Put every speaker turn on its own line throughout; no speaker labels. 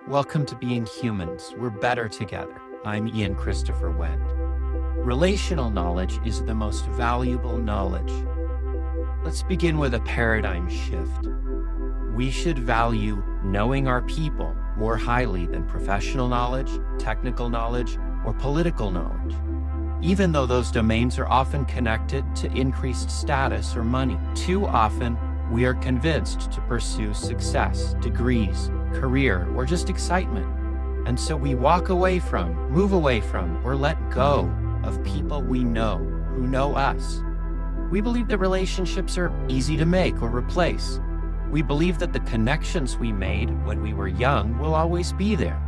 Welcome to Being Humans. We're better together. I'm Ian Christopher Wend. Relational knowledge is the most valuable knowledge. Let's begin with a paradigm shift. We should value knowing our people more highly than professional knowledge, technical knowledge, or political knowledge, even though those domains are often connected to increased status or money. Too often, we are convinced to pursue success, degrees, career, or just excitement. And so we walk away from, move away from, or let go of people we know who know us. We believe that relationships are easy to make or replace. We believe that the connections we made when we were young will always be there.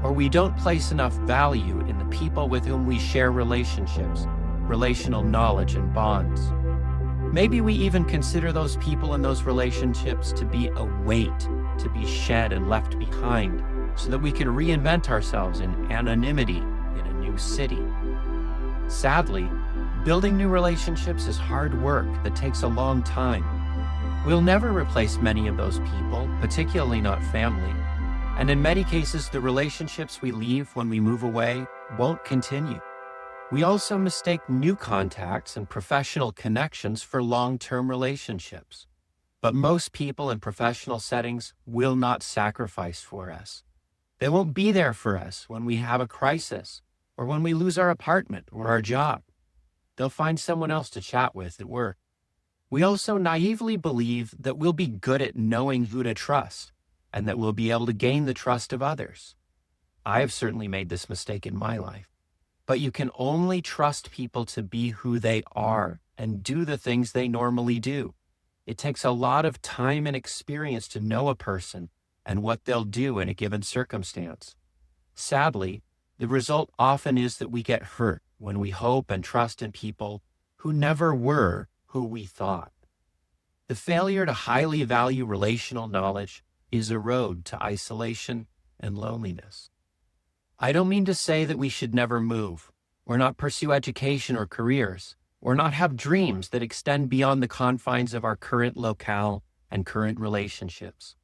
Or we don't place enough value in the people with whom we share relationships, relational knowledge and bonds. Maybe we even consider those people and those relationships to be a weight to be shed and left behind so that we can reinvent ourselves in anonymity in a new city. Sadly, building new relationships is hard work that takes a long time. We'll never replace many of those people, particularly not family. And in many cases, the relationships we leave when we move away won't continue. We also mistake new contacts and professional connections for long-term relationships. But most people in professional settings will not sacrifice for us. They won't be there for us when we have a crisis or when we lose our apartment or our job. They'll find someone else to chat with at work. We also naively believe that we'll be good at knowing who to trust and that we'll be able to gain the trust of others. I have certainly made this mistake in my life. But you can only trust people to be who they are and do the things they normally do. It takes a lot of time and experience to know a person and what they'll do in a given circumstance. Sadly, the result often is that we get hurt when we hope and trust in people who never were who we thought. The failure to highly value relational knowledge is a road to isolation and loneliness. I don't mean to say that we should never move, or not pursue education or careers, or not have dreams that extend beyond the confines of our current locale and current relationships.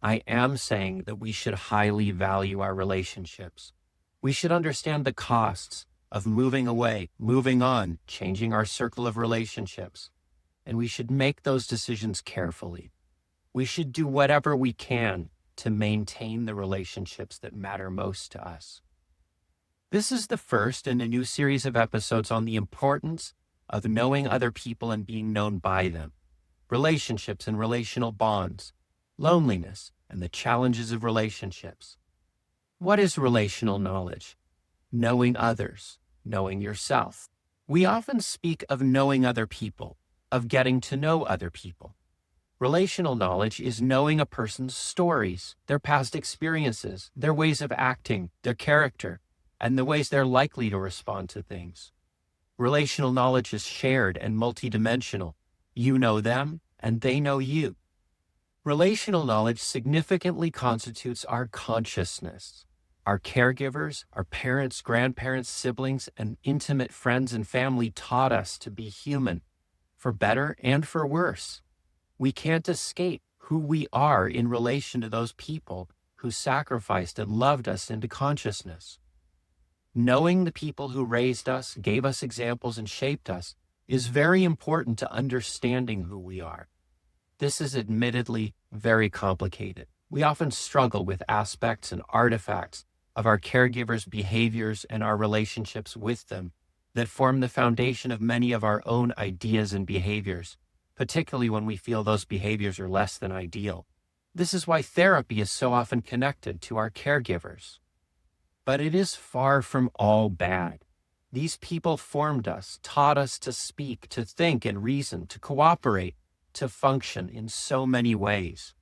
I am saying that we should highly value our relationships. We should understand the costs of moving away, moving on, changing our circle of relationships, and we should make those decisions carefully. We should do whatever we can to maintain the relationships that matter most to us. This is the first in a new series of episodes on the importance of knowing other people and being known by them, relationships and relational bonds, loneliness, and the challenges of relationships. What is relational knowledge? Knowing others, knowing yourself. We often speak of knowing other people, of getting to know other people. Relational knowledge is knowing a person's stories, their past experiences, their ways of acting, their character, and the ways they're likely to respond to things. Relational knowledge is shared and multidimensional. You know them, and they know you. Relational knowledge significantly constitutes our consciousness. Our caregivers, our parents, grandparents, siblings, and intimate friends and family taught us to be human, for better and for worse. We can't escape who we are in relation to those people who sacrificed and loved us into consciousness. Knowing the people who raised us, gave us examples, and shaped us is very important to understanding who we are. This is admittedly very complicated. We often struggle with aspects and artifacts of our caregivers' behaviors and our relationships with them that form the foundation of many of our own ideas and behaviors, particularly when we feel those behaviors are less than ideal. This is why therapy is so often connected to our caregivers. But it is far from all bad. These people formed us, taught us to speak, to think and reason, to cooperate, to function in so many ways.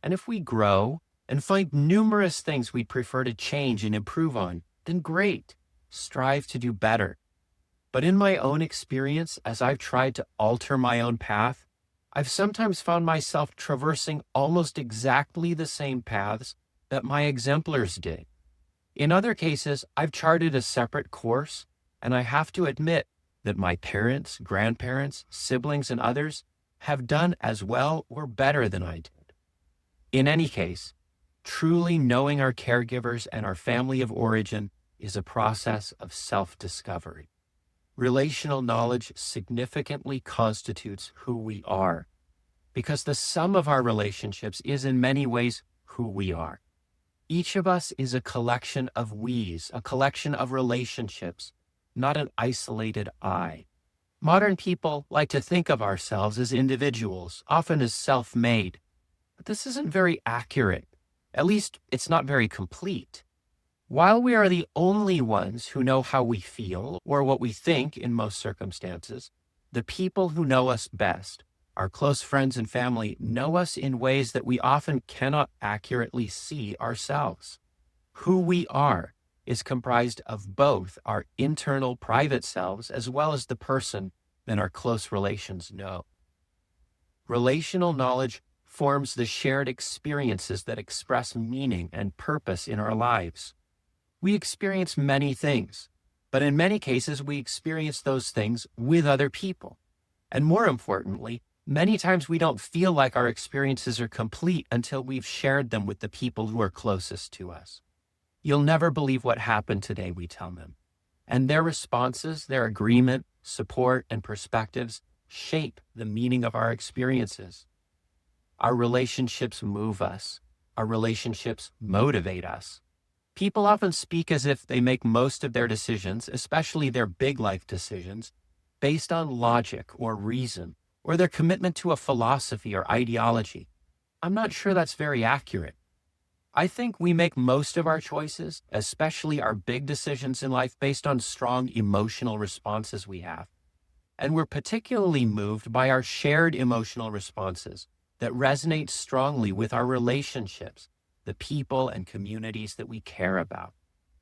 And if we grow and find numerous things we'd prefer to change and improve on, then great, strive to do better. But in my own experience, as I've tried to alter my own path, I've sometimes found myself traversing almost exactly the same paths that my exemplars did. In other cases, I've charted a separate course, and I have to admit that my parents, grandparents, siblings, and others have done as well or better than I did. In any case, Truly knowing our caregivers and our family of origin is a process of self-discovery. Relational knowledge significantly constitutes who we are because the sum of our relationships is in many ways who we are. Each of us is a collection of we's, a collection of relationships, not an isolated I. Modern people like to think of ourselves as individuals, often as self-made, but this isn't very accurate. At least it's not very complete. While we are the only ones who know how we feel or what we think in most circumstances, the people who know us best, our close friends and family, know us in ways that we often cannot accurately see ourselves. Who we are is comprised of both our internal private selves as well as the person that our close relations know. Relational knowledge forms the shared experiences that express meaning and purpose in our lives. We experience many things, but in many cases, we experience those things with other people. And more importantly, many times we don't feel like our experiences are complete until we've shared them with the people who are closest to us. You'll never believe what happened today, we tell them. And their responses, their agreement, support, and perspectives shape the meaning of our experiences. Our relationships move us. Our relationships motivate us. People often speak as if they make most of their decisions, especially their big life decisions, based on logic or reason, or their commitment to a philosophy or ideology. I'm not sure that's very accurate. I think we make most of our choices, especially our big decisions in life, based on strong emotional responses we have. And we're particularly moved by our shared emotional responses that resonate strongly with our relationships, the people and communities that we care about.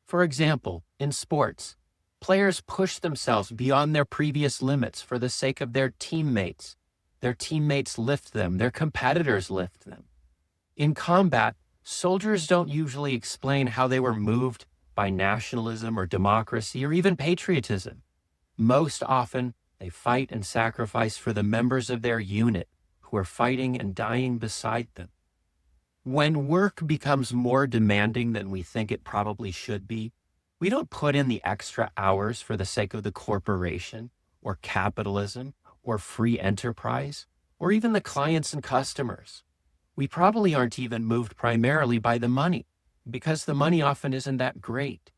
For example, in sports, players push themselves beyond their previous limits for the sake of their teammates. Their teammates lift them, their competitors lift them. In combat, soldiers don't usually explain how they were moved by nationalism or democracy or even patriotism. Most often, they fight and sacrifice for the members of their unit who are fighting and dying beside them. When work becomes more demanding than we think it probably should be, we don't put in the extra hours for the sake of the corporation or capitalism or free enterprise or even the clients and customers. We probably aren't even moved primarily by the money because the money often isn't that great.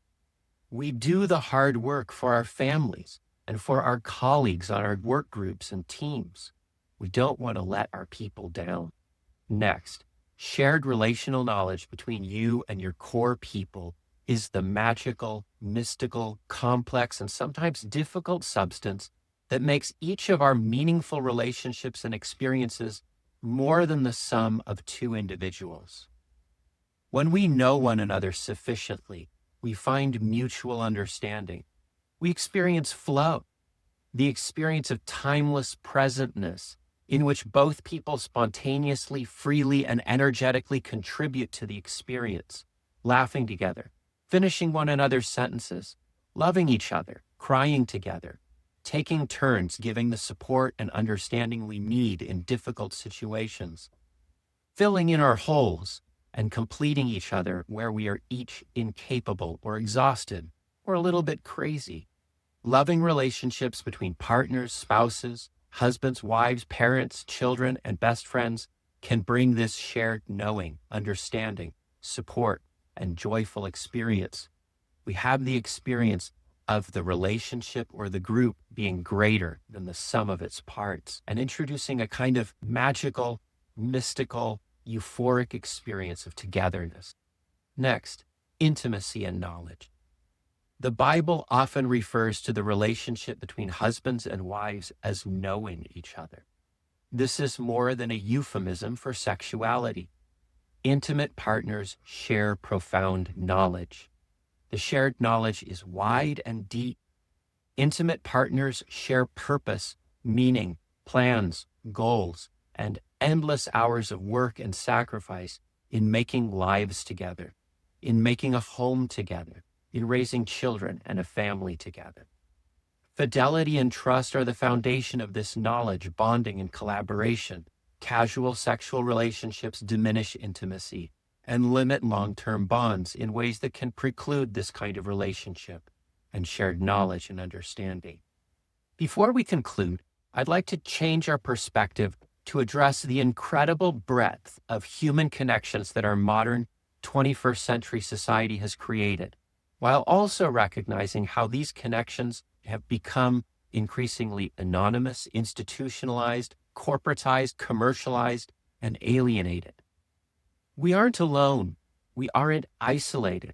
We do the hard work for our families and for our colleagues on our work groups and teams. We don't want to let our people down. Next, shared relational knowledge between you and your core people is the magical, mystical, complex, and sometimes difficult substance that makes each of our meaningful relationships and experiences more than the sum of two individuals. When we know one another sufficiently, we find mutual understanding. We experience flow, the experience of timeless presentness, in which both people spontaneously, freely, and energetically contribute to the experience, laughing together, finishing one another's sentences, loving each other, crying together, taking turns giving the support and understanding we need in difficult situations, filling in our holes and completing each other where we are each incapable or exhausted or a little bit crazy. Loving relationships between partners, spouses, husbands, wives, parents, children, and best friends can bring this shared knowing, understanding, support, and joyful experience. We have the experience of the relationship or the group being greater than the sum of its parts and introducing a kind of magical, mystical, euphoric experience of togetherness. Next, intimacy and knowledge. The Bible often refers to the relationship between husbands and wives as knowing each other. This is more than a euphemism for sexuality. Intimate partners share profound knowledge. The shared knowledge is wide and deep. Intimate partners share purpose, meaning, plans, goals, and endless hours of work and sacrifice in making lives together, in making a home together, in raising children and a family together. Fidelity and trust are the foundation of this knowledge, bonding, and collaboration. Casual sexual relationships diminish intimacy. and limit long-term bonds in ways that can preclude this kind of relationship and shared knowledge and understanding. Before we conclude, I'd like to change our perspective to address the incredible breadth of human connections that our modern 21st century society has created, while also recognizing how these connections have become increasingly anonymous, institutionalized, corporatized, commercialized, and alienated. We aren't alone. We aren't isolated.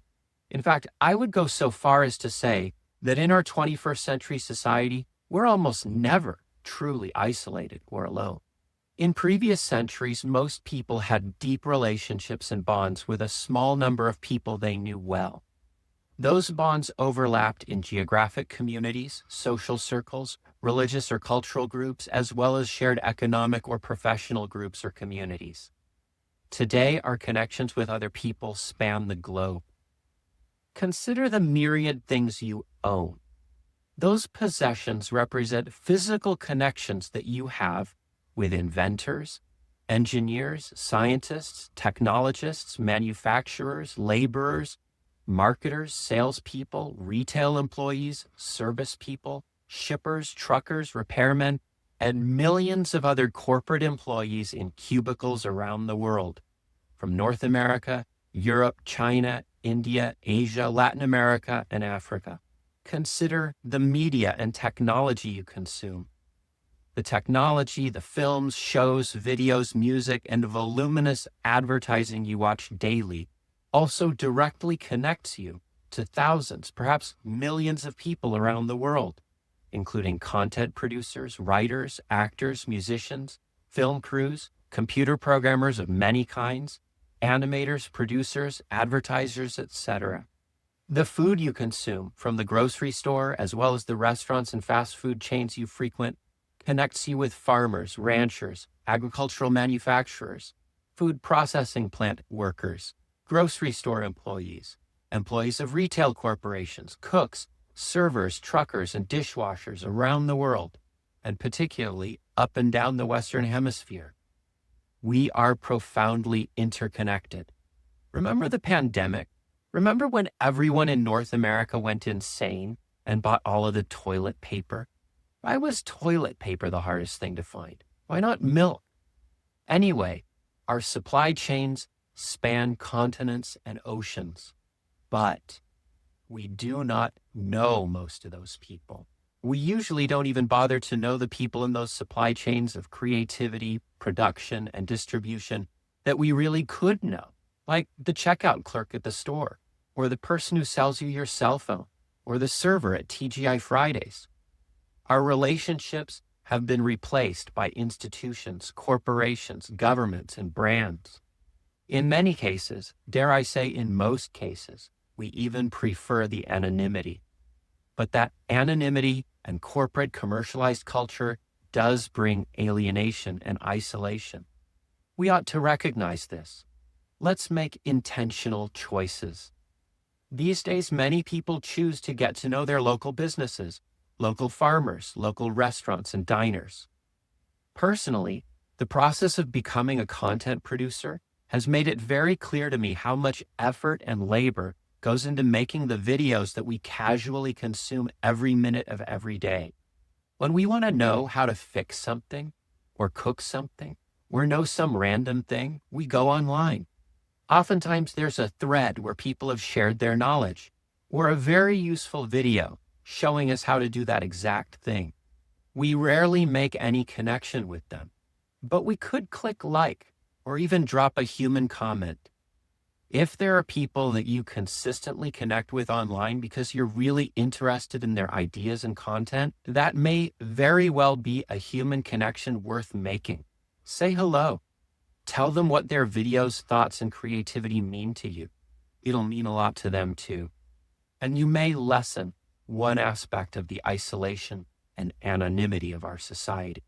In fact, I would go so far as to say that in our 21st century society, we're almost never truly isolated or alone. In previous centuries, most people had deep relationships and bonds with a small number of people they knew well. Those bonds overlapped in geographic communities, social circles, religious or cultural groups, as well as shared economic or professional groups or communities. Today, our connections with other people span the globe. Consider the myriad things you own. Those possessions represent physical connections that you have with inventors, engineers, scientists, technologists, manufacturers, laborers, marketers, salespeople, retail employees, service people, shippers, truckers, repairmen, and millions of other corporate employees in cubicles around the world, from North America, Europe, China, India, Asia, Latin America, and Africa. Consider the media and technology you consume. The technology, the films, shows, videos, music, and voluminous advertising you watch daily also directly connects you to thousands, perhaps millions of people around the world, including content producers, writers, actors, musicians, film crews, computer programmers of many kinds, animators, producers, advertisers, etc. The food you consume from the grocery store, as well as the restaurants and fast food chains you frequent, connects you with farmers, ranchers, agricultural manufacturers, food processing plant workers, grocery store employees, employees of retail corporations, cooks, servers, truckers, and dishwashers around the world, and particularly up and down the Western Hemisphere. We are profoundly interconnected. Remember the pandemic? Remember when everyone in North America went insane and bought all of the toilet paper? Why was toilet paper the hardest thing to find? Why not milk? Anyway, our supply chains span continents and oceans, but we do not know most of those people. We usually don't even bother to know the people in those supply chains of creativity, production, and distribution that we really could know, like the checkout clerk at the store, or the person who sells you your cell phone, or the server at TGI Fridays. Our relationships have been replaced by institutions, corporations, governments, and brands. In many cases, dare I say in most cases, we even prefer the anonymity. But that anonymity and corporate commercialized culture does bring alienation and isolation. We ought to recognize this. Let's make intentional choices. These days, many people choose to get to know their local businesses, local farmers, local restaurants, and diners. Personally, the process of becoming a content producer has made it very clear to me how much effort and labor goes into making the videos that we casually consume every minute of every day. When we want to know how to fix something or cook something or know some random thing, we go online. Oftentimes there's a thread where people have shared their knowledge or a very useful video showing us how to do that exact thing. We rarely make any connection with them, but we could click like or even drop a human comment. If there are people that you consistently connect with online because you're really interested in their ideas and content, that may very well be a human connection worth making. Say hello. Tell them what their videos, thoughts, and creativity mean to you. It'll mean a lot to them too. And you may lessen one aspect of the isolation and anonymity of our society.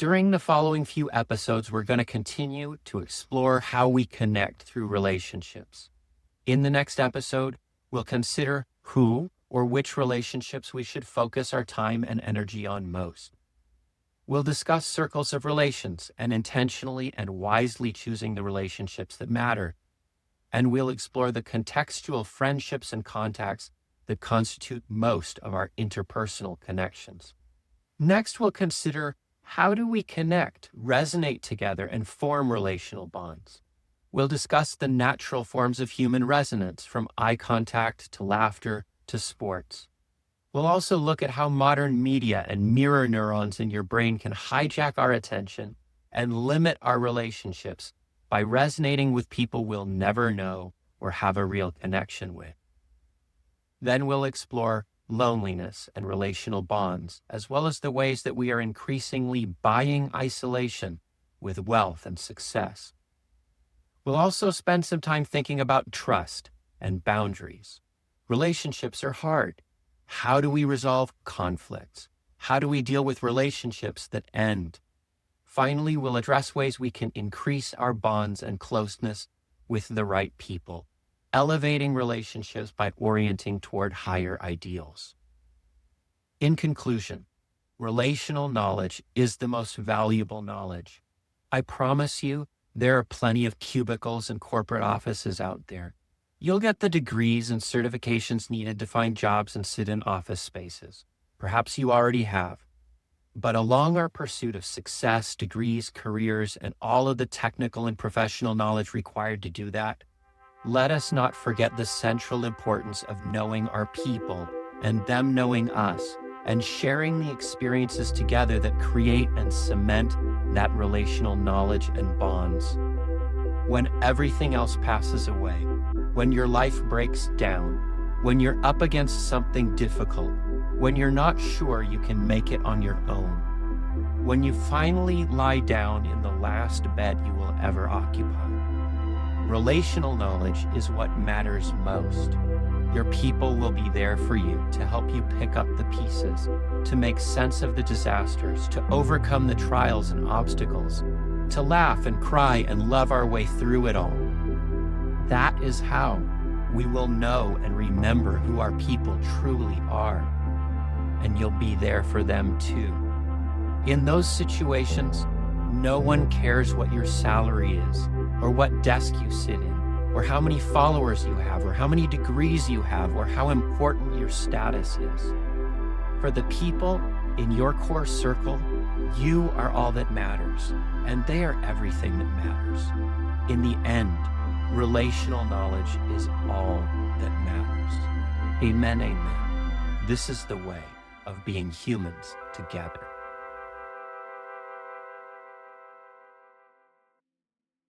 During the following few episodes, we're going to continue to explore how we connect through relationships. In the next episode, we'll consider who or which relationships we should focus our time and energy on most. We'll discuss circles of relations and intentionally and wisely choosing the relationships that matter. and we'll explore the contextual friendships and contacts that constitute most of our interpersonal connections. Next, we'll consider how do we connect, resonate together, and form relational bonds. We'll discuss the natural forms of human resonance, from eye contact to laughter to sports. We'll also look at how modern media and mirror neurons in your brain can hijack our attention and limit our relationships by resonating with people we'll never know or have a real connection with. Then we'll explore loneliness and relational bonds, as well as the ways that we are increasingly buying isolation with wealth and success. We'll also spend some time thinking about trust and boundaries. Relationships are hard. How do we resolve conflicts? How do we deal with relationships that end? Finally, we'll address ways we can increase our bonds and closeness with the right people, elevating relationships by orienting toward higher ideals. In conclusion, relational knowledge is the most valuable knowledge. I promise you, there are plenty of cubicles and corporate offices out there. You'll get the degrees and certifications needed to find jobs and sit in office spaces. Perhaps you already have. But along our pursuit of success, degrees, careers, and all of the technical and professional knowledge required to do that, let us not forget the central importance of knowing our people and them knowing us, and sharing the experiences together that create and cement that relational knowledge and bonds. When everything else passes away, when your life breaks down, when you're up against something difficult, when you're not sure you can make it on your own, when you finally lie down in the last bed you will ever occupy, relational knowledge is what matters most. Your people will be there for you to help you pick up the pieces, to make sense of the disasters, to overcome the trials and obstacles, to laugh and cry and love our way through it all. That is how we will know and remember who our people truly are, and you'll be there for them too. In those situations, no one cares what your salary is, or what desk you sit in, or how many followers you have, or how many degrees you have, or how important your status is. For the people in your core circle, you are all that matters, and they are everything that matters. In the end, relational knowledge is all that matters. Amen, amen. This is the way of being humans together.